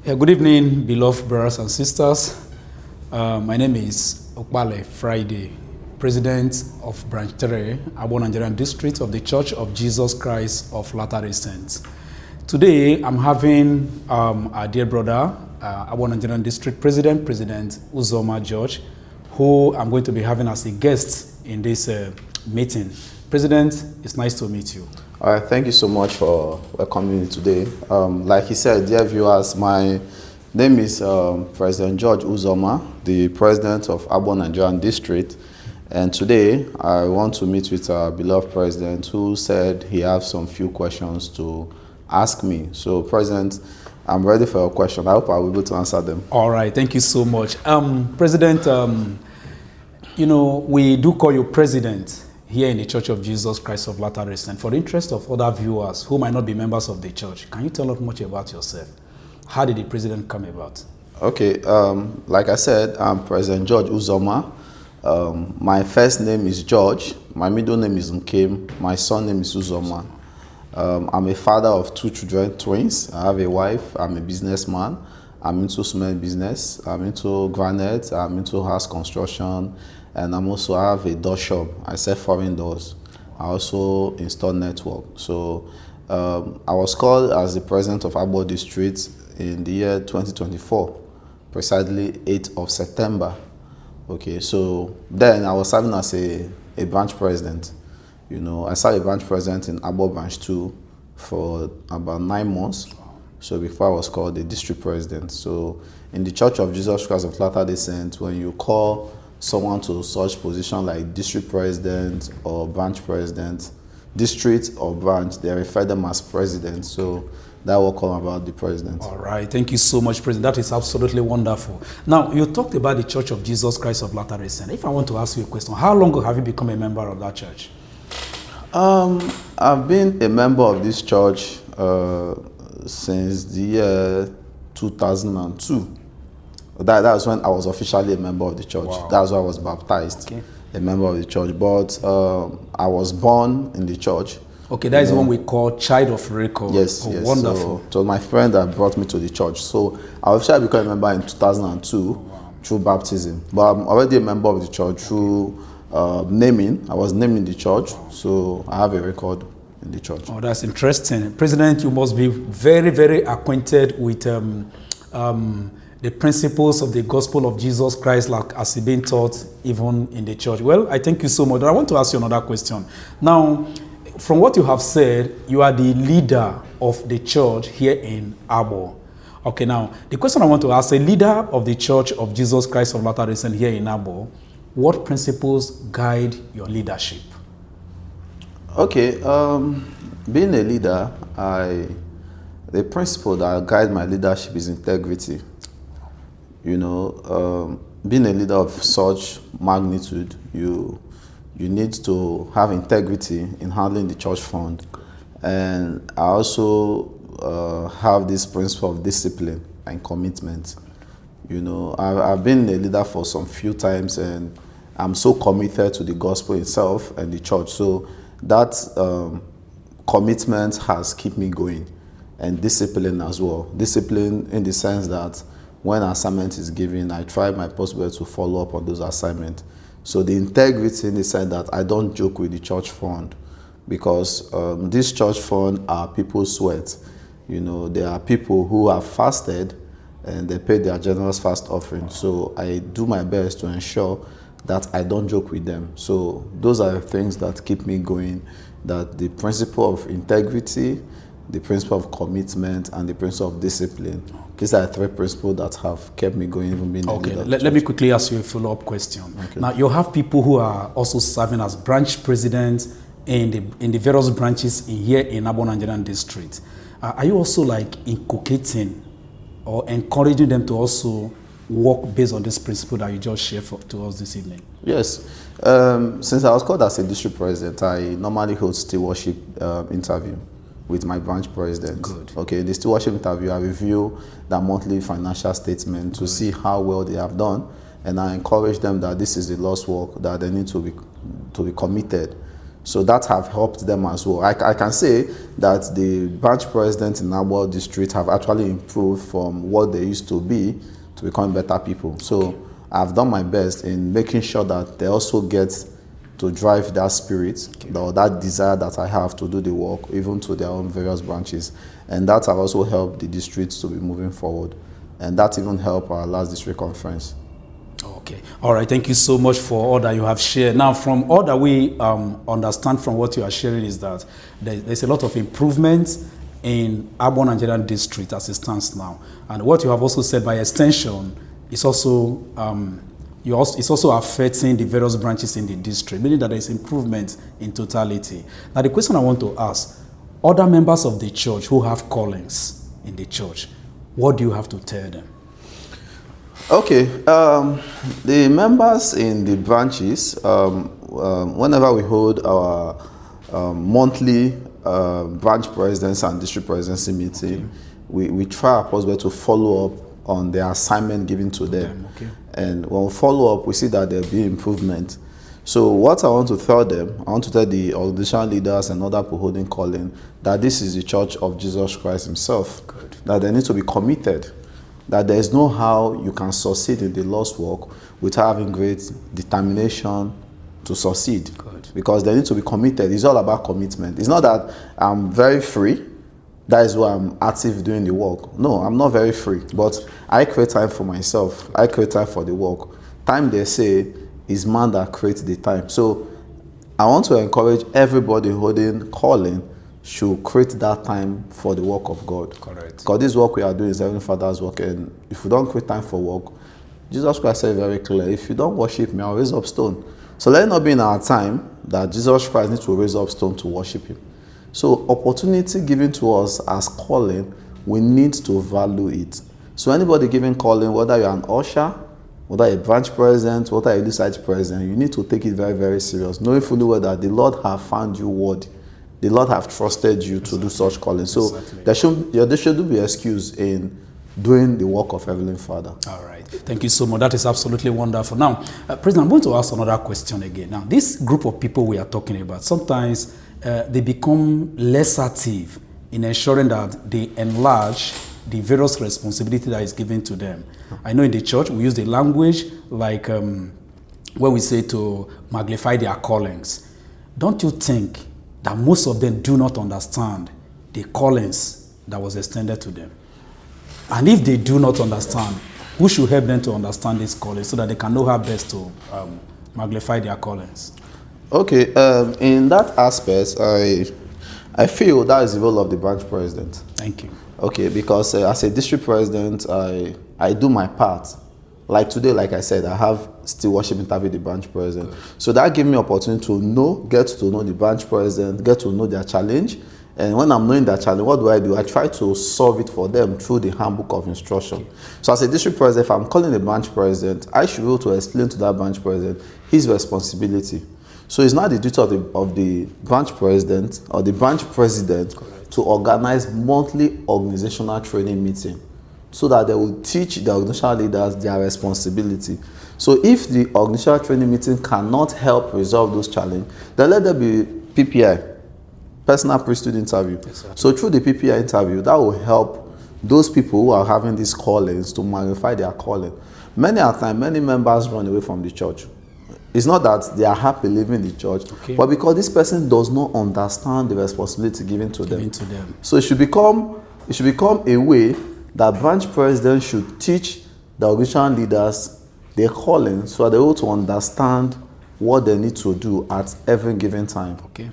Yeah, good evening, beloved brothers and sisters. My name is Okpale Friday, President of Branch 3, Agbor Nigeria District of the Church of Jesus Christ of Latter-day Saints. Today, I'm having our dear brother, Agbor Nigeria District President Uzoma George, who I'm going to be having as a guest in this meeting. President, it's nice to meet you. All right, thank you so much for welcoming me today. Like he said, dear viewers, my name is President George Uzoma, the President of Agbor Nigeria District. And today, I want to meet with our beloved President who said he has some few questions to ask me. So, President, I'm ready for your question. I hope I'll be able to answer them. All right, thank you so much. President, you know, we do call you President here in the Church of Jesus Christ of Latter-day Saints. For the interest of other viewers who might not be members of the church, can you tell us much about yourself? How did the president come about? Okay, like I said, I'm President George Uzoma. My first name is George. My middle name is Nkem. My son name is Uzoma. I'm a father of 2 children, twins. I have a wife. I'm a businessman. I'm into cement business. I'm into granite. I'm into house construction. And I have a door shop. I sell foreign doors. I also install network. So I was called as the president of Agbor District in the year 2024, precisely 8th of September. Okay, so then I was serving as a branch president. You know, I started a branch president in Agbor Branch 2 for about 9 months. So before I was called the district president. So in the Church of Jesus Christ of Latter-day Saints, when you call someone to such position like district president or branch president, district or branch, they refer them as president. So that will come about the president. All right, thank you so much, President. That is absolutely wonderful. Now, you talked about the Church of Jesus Christ of Latter-day Saints. If I want to ask you a question, how long have you become a member of that church? I've been a member of this church since the year 2002. That was when I was officially a member of the church. Wow. That was when I was baptized, okay, a member of the church. But I was born in the church. Okay, that is the one we call child of record. Yes, oh, yes. Wonderful. So it was my friend that brought me to the church. So I officially became a member in 2002 through baptism. But I'm already a member of the church through naming. I was named in the church, so I have a record in the church. Oh, that's interesting. President, you must be very, very acquainted with the principles of the gospel of Jesus Christ, like as it's been taught even in the church. Well, I thank you so much. I want to ask you another question. Now, from what you have said, you are the leader of the church here in Agbor. Okay, now, the question I want to ask, a leader of the Church of Jesus Christ of Latter-day Saints here in Agbor, what principles guide your leadership? Okay, being a leader, the principle that guides my leadership is integrity. You know, being a leader of such magnitude, you need to have integrity in handling the church fund. And I also have this principle of discipline and commitment. You know, I've been a leader for some few times, and I'm so committed to the gospel itself and the church. So that commitment has kept me going, and discipline as well. Discipline in the sense that when an assignment is given, I try my possible to follow up on those assignments. So the integrity in the sense that I don't joke with the church fund, because this church fund are people's sweat. You know, there are people who have fasted and they pay their generous fast offering. So I do my best to ensure that I don't joke with them. So those are the things that keep me going, that the principle of integrity, the principle of commitment, and the principle of discipline. These are 3 principles that have kept me going, even being okay. a leader. Let me quickly ask you a follow-up question. Okay. Now, you have people who are also serving as branch presidents in the various branches here in Agbor Nigerian District. Are you also like inculcating or encouraging them to also work based on this principle that you just shared to us this evening? Yes. Since I was called as a district president, I normally hold stewardship interview with my branch president. Good. Okay, the stewardship interview, I review their monthly financial statement to see how well they have done, and I encourage them that this is the Lord's work, that they need to be committed. So that have helped them as well. I can say that the branch presidents in Agbor district have actually improved from what they used to be to become better people. So I've done my best in making sure that they also get to drive that spirit, or that desire that I have to do the work, even to their own various branches. And that have also helped the districts to be moving forward. And that even helped our last district conference. Okay. All right. Thank you so much for all that you have shared. Now, from all that we understand from what you are sharing is that there's a lot of improvements in Agbor Nigeria district as it stands now. And what you have also said by extension is also it's also affecting the various branches in the district, meaning that there is improvement in totality. Now, the question I want to ask, other members of the church who have callings in the church, what do you have to tell them? Okay, the members in the branches, whenever we hold our monthly branch presidents and district presidency meeting, we try our possible to follow up on the assignment given to them. Okay. And when we follow up, we see that there'll be improvement. So what I want to tell them, I want to tell the organizational leaders and other people holding calling that this is the Church of Jesus Christ himself. Good. That they need to be committed, that there is no how you can succeed in the Lord's work without having great determination to succeed. Good. Because they need to be committed. It's all about commitment. It's not that I'm very free, that is why I'm active doing the work. No, I'm not very free, but I create time for myself. I create time for the work. Time, they say, is man that creates the time. So I want to encourage everybody holding calling should create that time for the work of God. Correct. Because this work we are doing is Heavenly Father's work, and if we don't create time for work, Jesus Christ said very clear, if you don't worship me, I'll raise up stone. So let it not be in our time that Jesus Christ needs to raise up stone to worship him. So opportunity given to us as calling, we need to value it. So anybody giving calling, whether you're an usher, whether a branch president, whether a site president, you need to take it very, very serious, knowing fully well that the Lord have found you worthy. The Lord have trusted you to do such calling. So there shouldn't be excuse in doing the work of Heavenly Father. All right. Thank you so much. That is absolutely wonderful. Now, President, I'm going to ask another question again. Now, this group of people we are talking about, sometimes they become less active in ensuring that they enlarge the various responsibility that is given to them. I know in the church, we use the language like when we say to magnify their callings. Don't you think that most of them do not understand the callings that was extended to them? And if they do not understand, who should help them to understand this calling so that they can know how best to magnify their callings? Okay, in that aspect, I feel that is the role of the branch president. Thank you. Okay, because as a district president, I do my part. Like today, like I said, I have still worship interview the branch president. Good. So that gave me opportunity to get to know the branch president, get to know their challenge. And when I'm knowing that challenge, what do? I try to solve it for them through the handbook of instruction. Okay. So as a district president, if I'm calling the branch president, I should be able to explain to that branch president his responsibility. So it's not the duty of the branch president or the branch president to organize monthly organizational training meeting so that they will teach the organizational leaders their responsibility. So if the organizational training meeting cannot help resolve those challenges, then let there be PPI, personal priesthood interview. Exactly. So through the PPI interview, that will help those people who are having these callings to magnify their calling. Many a time, many members run away from the church. It's not that they are happy leaving the church, but because this person does not understand the responsibility given to them. So it should become a way that branch presidents should teach the organizational leaders their calling so that they're able to understand what they need to do at every given time. Okay.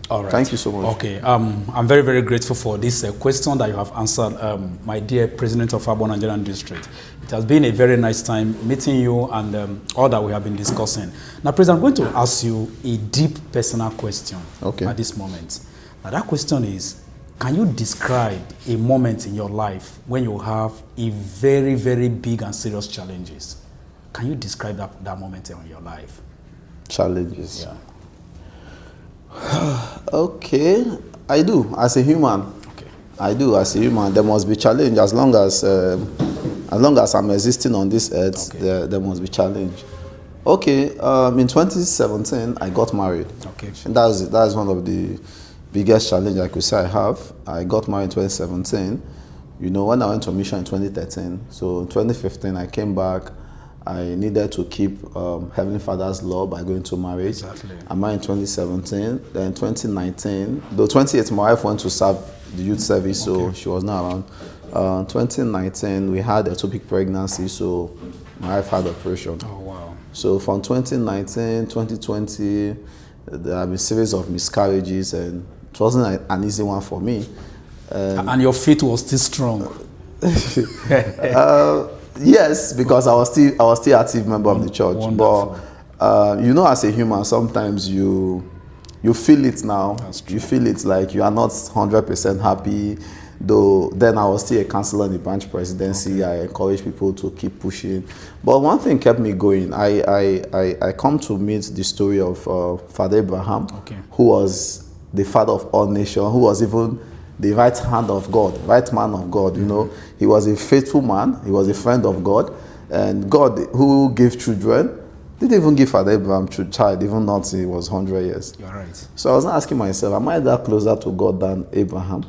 All right. Thank you so much. Okay. I'm very, very grateful for this question that you have answered, my dear President of Agbor Nigerian District. It has been a very nice time meeting you and all that we have been discussing. Now, President, I'm going to ask you a deep personal question at this moment. Now, that question is, can you describe a moment in your life when you have a very, very big and serious challenges? Can you describe that moment in your life? Challenges? Yeah. Okay, I do as a human. Okay. I do as a human. There must be challenge as long as I'm existing on this earth. There must be challenge. Okay, in 2017, I got married. Okay. And that's one of the biggest challenge I could say I have. I got married in 2017. You know, when I went to mission in 2013, so in 2015 I came back. I needed to keep Heavenly Father's law by going to marriage. Exactly. I married in 2017. Then 2019, though 2018 my wife went to serve the youth service, so she was not around. 2019 we had ectopic pregnancy, so my wife had operation. Oh wow. So from 2019, 2020, there have been a series of miscarriages, and it wasn't an easy one for me. And your faith was still strong. Yes, because I was still active member of the church. Wonderful. But you know, as a human, sometimes you feel it now. That's true. You feel it like you are not 100% happy. Though then I was still a counselor in the branch presidency. I encourage people to keep pushing. But one thing kept me going. I come to meet the story of Father Abraham, who was the father of all nations, who was even the right hand of God, right man of God. You know, he was a faithful man. He was a friend of God, and God, who gave children, didn't even give Father Abraham a child, even not he was 100 years. You're right. So I was asking myself, am I that closer to God than Abraham?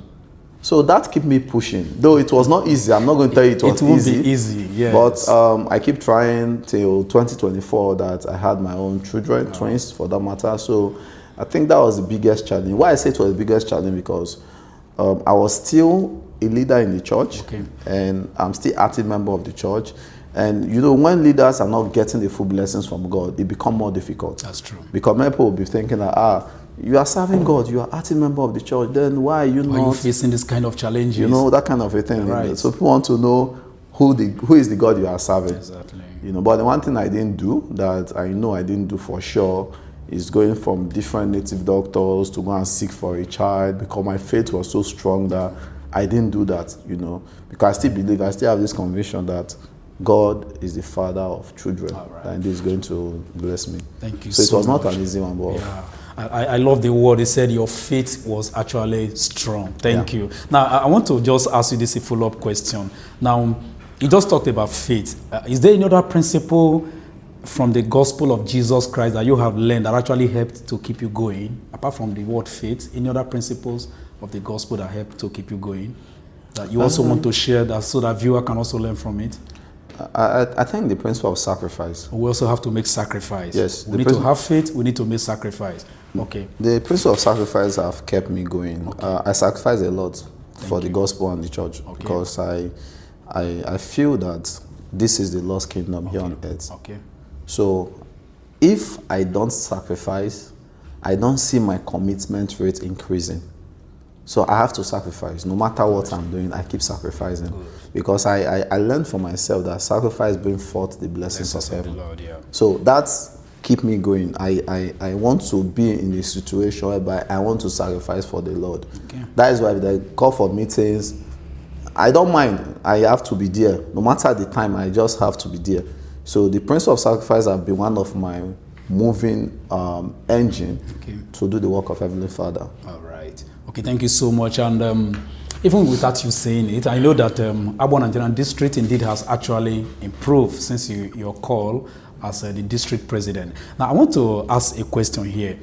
So that kept me pushing. Though it was not easy. I'm not going to tell you it was won't easy. be easy, yes. But I keep trying till 2024 that I had my own children, twins for that matter. So I think that was the biggest challenge. Why I say it was the biggest challenge because I was still a leader in the church, and I'm still active member of the church. And you know, when leaders are not getting the full blessings from God, it becomes more difficult. That's true. Because many people will be thinking that, you are serving God, you are active member of the church, then why are you Why not are you facing this kind of challenges? You know, that kind of a thing. Right. So people want to know who is the God you are serving. Exactly. You know, but the one thing I didn't do that I know I didn't do for sure is going from different native doctors to go and seek for a child, because my faith was so strong that I didn't do that, you know, because I still believe, I still have this conviction that God is the father of children, and He is going to bless me. Thank you so so it was much. not an easy one, but yeah. I love the word. He said your faith was actually strong. Thank you. Now, I want to just ask you this a follow-up question. Now, you just talked about faith. Is there any other principle from the gospel of Jesus Christ that you have learned that actually helped to keep you going, apart from the word faith? Any other principles of the gospel that helped to keep you going that you also want to share, that so that viewer can also learn from it? I think the principle of sacrifice. We also have to make sacrifice. Yes. We need to have faith. We need to make sacrifice. Okay. The principle of sacrifice have kept me going. I sacrifice a lot for the gospel and the church because I feel that this is the lost kingdom here on earth. Okay. So if I don't sacrifice, I don't see my commitment rate increasing. So I have to sacrifice. No matter what I'm doing, I keep sacrificing. Because I learned for myself that sacrifice brings forth the blessings of heaven. Lord, yeah. So that's keep me going. I want to be in a situation whereby I want to sacrifice for the Lord. Okay. That is why they call for meetings. I don't mind. I have to be there. No matter the time, I just have to be there. So the principle of sacrifice have been one of my moving engine to do the work of Heavenly Father. All right. Okay, thank you so much. And even without you saying it, I know that Agbor Nigeria district indeed has actually improved since your call as the district president. Now, I want to ask a question here.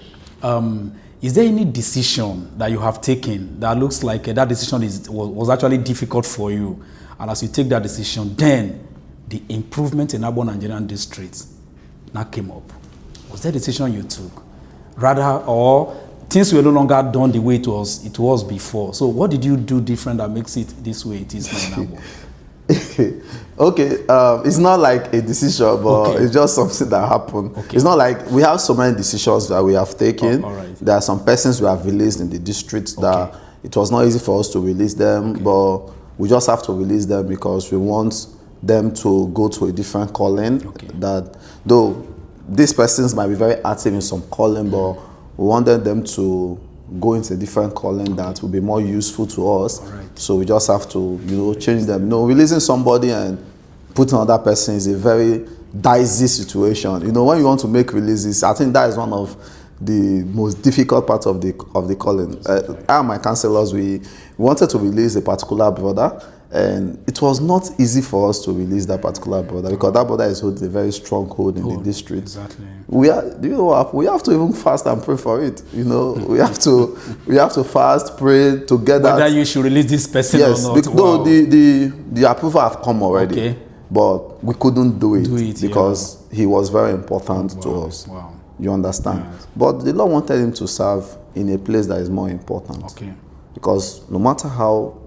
Is there any decision that you have taken that looks like that decision was actually difficult for you? And as you take that decision, then the improvement in Agbor Nigeria district now came up. Was that a decision you took? Rather, or things were no longer done the way it was before. So what did you do different that makes it this way it is now in Agbor? Okay, it's not like a decision, but it's just something that happened. It's not like we have so many decisions that we have taken. There are some persons we have released in the district that it was not easy for us to release them, but we just have to release them because we want them to go to a different calling. That though these persons might be very active in some calling, but we wanted them to go into a different calling that will be more useful to us. So we just have to, change them. Releasing somebody and putting another person is a very dicey situation. When you want to make releases, I think that is one of the most difficult parts of the calling. I and my counselors, we wanted to release a particular brother, And it was not easy for us to release that particular brother because that brother is holding a very strong hold in the district. Exactly. Do you know what? We have to even fast and pray for it. You know, we have to fast, pray together. Whether you should release this person or not. Yes, no, the approval have come already. Okay. But we couldn't do it because he was very important to us. Wow. You understand? Yes. But the Lord wanted him to serve in a place that is more important. Okay. Because no matter how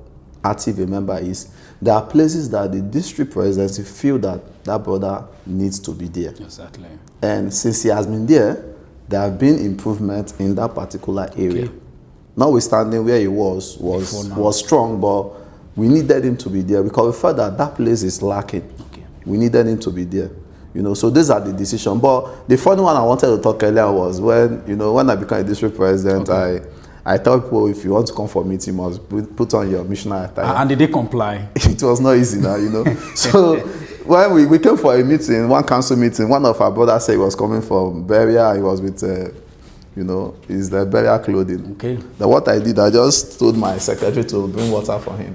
active a member is, there are places that the district presidency feel that that brother needs to be there. Exactly. And since he has been there have been improvements in that particular area. Okay. Notwithstanding where he was strong, but we needed him to be there because we felt that place is lacking. Okay. We needed him to be there. You know, so these are the decisions. But the funny one I wanted to talk earlier was when I became a district president, I tell people if you want to come for a meeting, you must put on your missionary attire. And did they comply? It was not easy now, you know. So when we came for a meeting, one council meeting, one of our brothers said he was coming from Beria. He was with, his Beria clothing. Okay. Then what I did, I just told my secretary to bring water for him.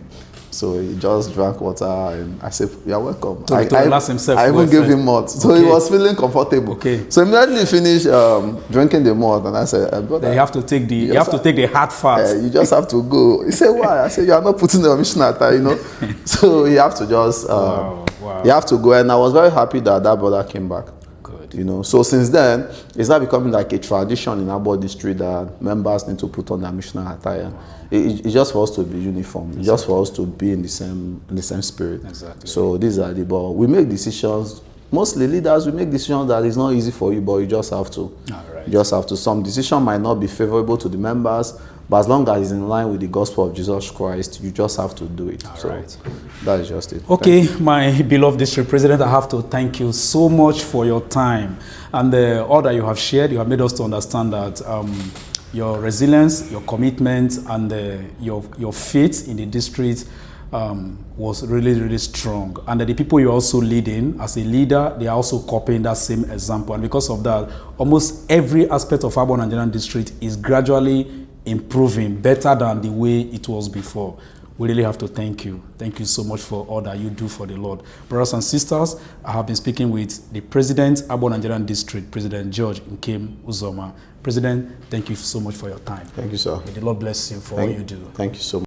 So he just drank water and I said, "You are welcome." To relax himself. I even gave him malt. So he was feeling comfortable. Okay. So immediately he finished drinking the malt and I said, "Brother, you have to take the hard fat. You just have to go." He said, "Why?" I said, "You are not putting the mission at you know." So you have to just you have to go. And I was very happy that brother came back. Good. You know, so since then, it's now becoming like a tradition in Agbor District that members need to put on their missionary attire. It's just for us to be uniform. It's just for us to be in the same spirit. Exactly. So these are the, but we make decisions. Mostly leaders, we make decisions that is not easy for you, but you just have to. All right. You just have to. Some decision might not be favorable to the members, but as long as it's in line with the gospel of Jesus Christ, you just have to do it. All right. That is just it. Okay, my beloved district president, I have to thank you so much for your time and all that you have shared. You have made us to understand that your resilience, your commitment, and your faith in the district was really, really strong. And the people you're also leading, as a leader, they are also copying that same example. And because of that, almost every aspect of Agbor Nigerian district is gradually improving better than the way it was before. We really have to thank you. Thank you so much for all that you do for the Lord. Brothers and sisters, I have been speaking with the President, Agbor Nigerian District, President George Nkem Uzoma. President, thank you so much for your time. Thank you, sir. May the Lord bless you for all you do. Thank you so much.